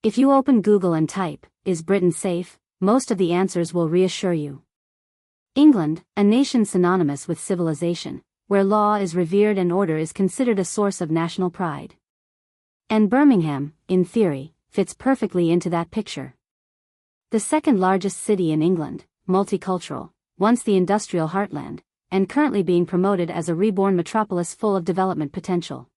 If you open Google and type, "Is Britain safe?" most of the answers will reassure you. England, a nation synonymous with civilization, where law is revered and order is considered a source of national pride. And Birmingham, in theory, fits perfectly into that picture. The second largest city in England, multicultural, once the industrial heartland, and currently being promoted as a reborn metropolis full of development potential.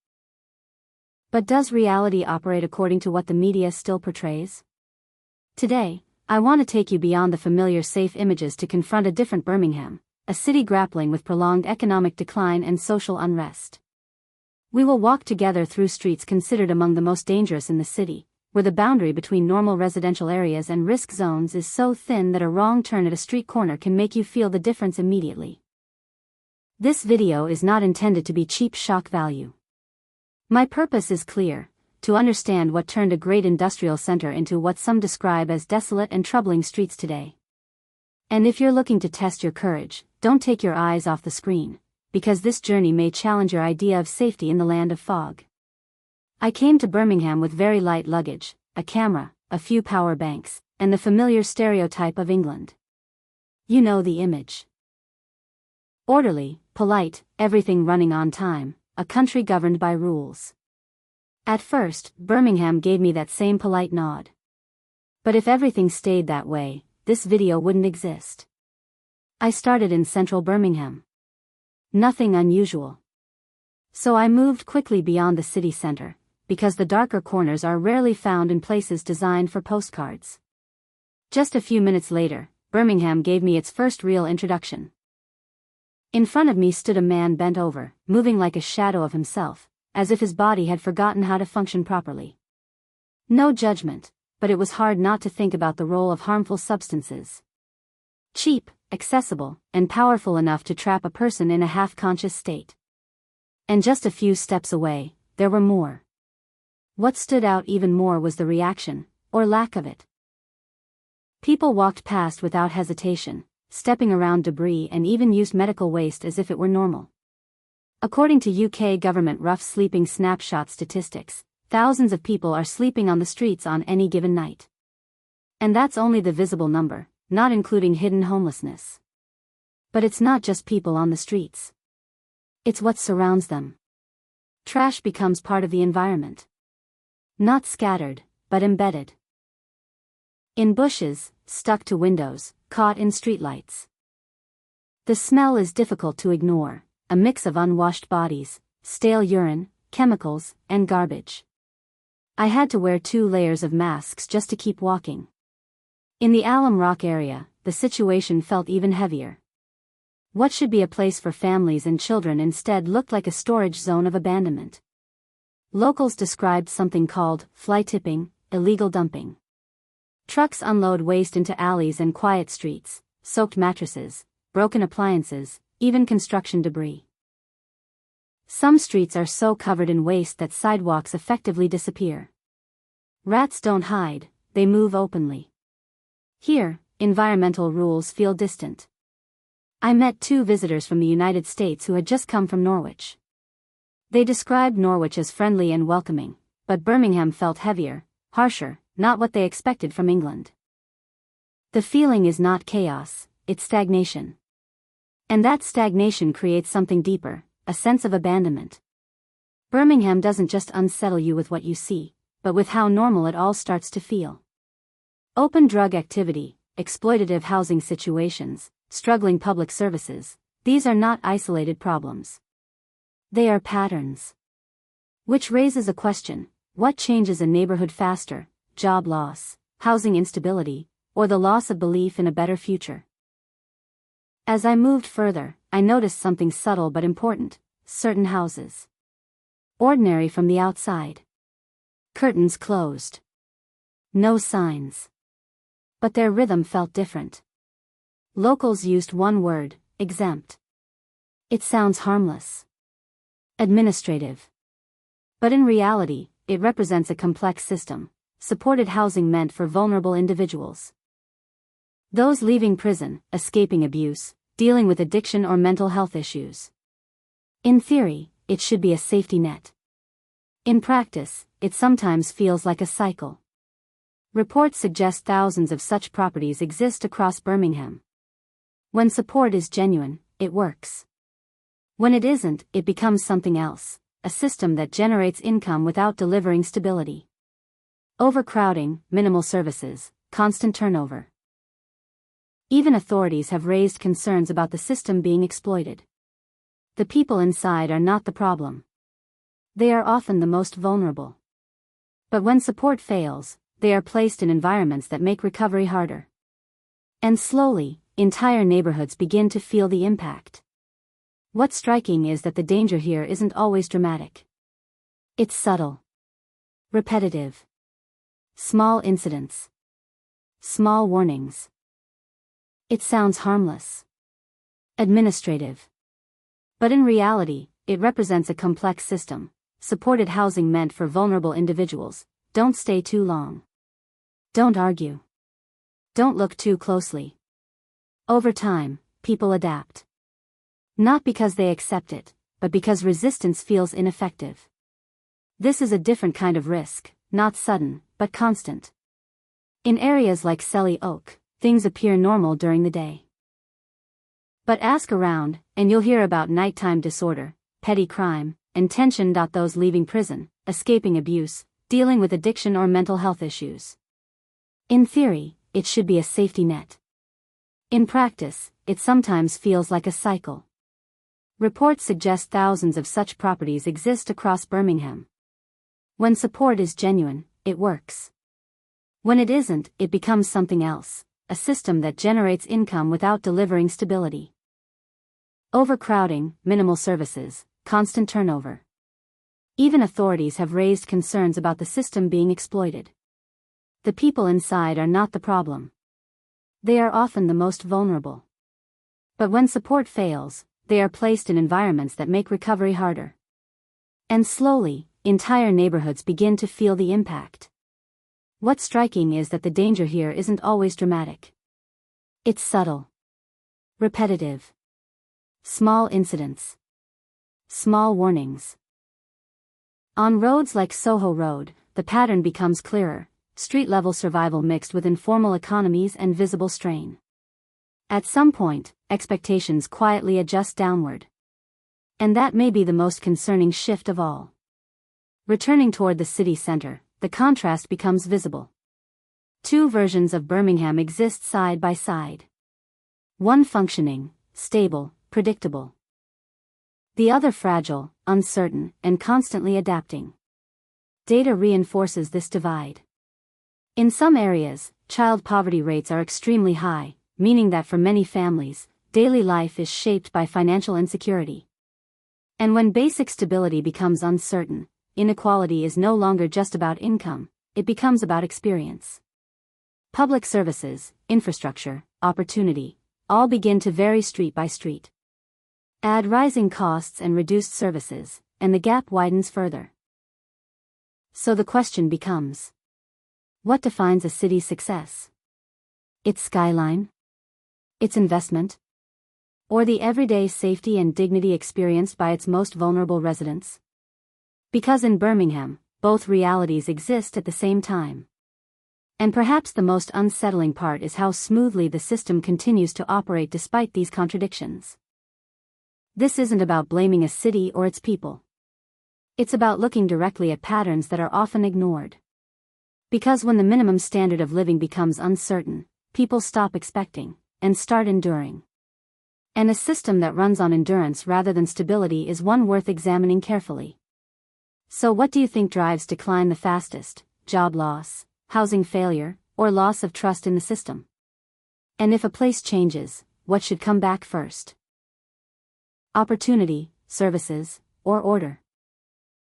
But does reality operate according to what the media still portrays? Today, I want to take you beyond the familiar safe images to confront a different Birmingham, a city grappling with prolonged economic decline and social unrest. We will walk together through streets considered among the most dangerous in the city, where the boundary between normal residential areas and risk zones is so thin that a wrong turn at a street corner can make you feel the difference immediately. This video is not intended to be cheap shock value. My purpose is clear: to understand what turned a great industrial center into what some describe as desolate and troubling streets today. And if you're looking to test your courage, don't take your eyes off the screen, because this journey may challenge your idea of safety in the land of fog. I came to Birmingham with very light luggage, a camera, a few power banks, and the familiar stereotype of England. You know the image. Orderly, polite, everything running on time, a country governed by rules. At first, Birmingham gave me that same polite nod. But if everything stayed that way, this video wouldn't exist. I started in central Birmingham. Nothing unusual. So I moved quickly beyond the city center, because the darker corners are rarely found in places designed for postcards. Just a few minutes later, Birmingham gave me its first real introduction. In front of me stood a man bent over, moving like a shadow of himself, as if his body had forgotten how to function properly. No judgment, but it was hard not to think about the role of harmful substances. Cheap, accessible, and powerful enough to trap a person in a half-conscious state. And just a few steps away, there were more. What stood out even more was the reaction, or lack of it. People walked past without hesitation, stepping around debris and even used medical waste as if it were normal. According to UK government rough sleeping snapshot statistics, thousands of people are sleeping on the streets on any given night. And that's only the visible number, not including hidden homelessness. But it's not just people on the streets. It's what surrounds them. Trash becomes part of the environment. Not scattered, but embedded. In bushes, stuck to windows, caught in streetlights. The smell is difficult to ignore, a mix of unwashed bodies, stale urine, chemicals, and garbage. I had to wear 2 layers of masks just to keep walking. In the Alum Rock area, the situation felt even heavier. What should be a place for families and children instead looked like a storage zone of abandonment. Locals described something called fly tipping, illegal dumping. Trucks unload waste into alleys and quiet streets, soaked mattresses, broken appliances, even construction debris. Some streets are so covered in waste that sidewalks effectively disappear. Rats don't hide, they move openly. Here, environmental rules feel distant. I met 2 visitors from the United States who had just come from Norwich. They described Norwich as friendly and welcoming, but Birmingham felt heavier, harsher, not what they expected from England. The feeling is not chaos, it's stagnation. And that stagnation creates something deeper, a sense of abandonment. Birmingham doesn't just unsettle you with what you see, but with how normal it all starts to feel. Open drug activity, exploitative housing situations, struggling public services, these are not isolated problems. They are patterns. Which raises a question: what changes a neighborhood faster, job loss, housing instability, or the loss of belief in a better future? As I moved further, I noticed something subtle but important: certain houses. Ordinary from the outside. Curtains closed. No signs. But their rhythm felt different. Locals used one word: exempt. It sounds harmless. Administrative. But in reality, it represents a complex system, supported housing meant for vulnerable individuals. Those leaving prison, escaping abuse, dealing with addiction or mental health issues. In theory, it should be a safety net. In practice, it sometimes feels like a cycle. Reports suggest thousands of such properties exist across Birmingham. When support is genuine, it works. When it isn't, it becomes something else, a system that generates income without delivering stability. Overcrowding, minimal services, constant turnover. Even authorities have raised concerns about the system being exploited. The people inside are not the problem. They are often the most vulnerable. But when support fails, they are placed in environments that make recovery harder. And slowly, entire neighborhoods begin to feel the impact. What's striking is that the danger here isn't always dramatic. It's subtle. Repetitive. Small incidents. Small warnings. It sounds harmless. Administrative. But in reality, it represents a complex system. Supported housing meant for vulnerable individuals. Don't stay too long. Don't argue. Don't look too closely. Over time, people adapt. Not because they accept it, but because resistance feels ineffective. This is a different kind of risk, not sudden, but constant. In areas like Selly Oak, things appear normal during the day. But ask around, and you'll hear about nighttime disorder, petty crime, and tension. Those leaving prison, escaping abuse, dealing with addiction or mental health issues. In theory, it should be a safety net. In practice, it sometimes feels like a cycle. Reports suggest thousands of such properties exist across Birmingham. When support is genuine, it works. When it isn't, it becomes something else, a system that generates income without delivering stability. Overcrowding, minimal services, constant turnover. Even authorities have raised concerns about the system being exploited. The people inside are not the problem. They are often the most vulnerable. But when support fails, they are placed in environments that make recovery harder. And slowly, entire neighborhoods begin to feel the impact. What's striking is that the danger here isn't always dramatic. It's subtle. Repetitive. Small incidents. Small warnings. On roads like Soho Road, the pattern becomes clearer, street-level survival mixed with informal economies and visible strain. At some point, expectations quietly adjust downward. And that may be the most concerning shift of all. Returning toward the city center, the contrast becomes visible. Two versions of Birmingham exist side by side. One functioning, stable, predictable. The other fragile, uncertain, and constantly adapting. Data reinforces this divide. In some areas, child poverty rates are extremely high, meaning that for many families, daily life is shaped by financial insecurity. And when basic stability becomes uncertain, inequality is no longer just about income, it becomes about experience. Public services, infrastructure, opportunity, all begin to vary street by street. Add rising costs and reduced services, and the gap widens further. So the question becomes: what defines a city's success? Its skyline? Its investment? Or the everyday safety and dignity experienced by its most vulnerable residents? Because in Birmingham, both realities exist at the same time. And perhaps the most unsettling part is how smoothly the system continues to operate despite these contradictions. This isn't about blaming a city or its people. It's about looking directly at patterns that are often ignored. Because when the minimum standard of living becomes uncertain, people stop expecting, and start enduring. And a system that runs on endurance rather than stability is one worth examining carefully. So what do you think drives decline the fastest? Job loss, housing failure, or loss of trust in the system? And if a place changes, what should come back first? Opportunity, services, or order?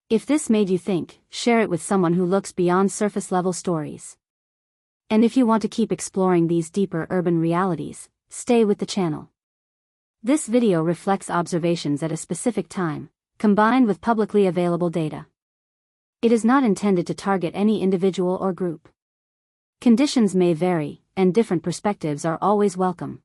If this made you think, share it with someone who looks beyond surface-level stories. And if you want to keep exploring these deeper urban realities, stay with the channel. This video reflects observations at a specific time, combined with publicly available data. It is not intended to target any individual or group. Conditions may vary, and different perspectives are always welcome.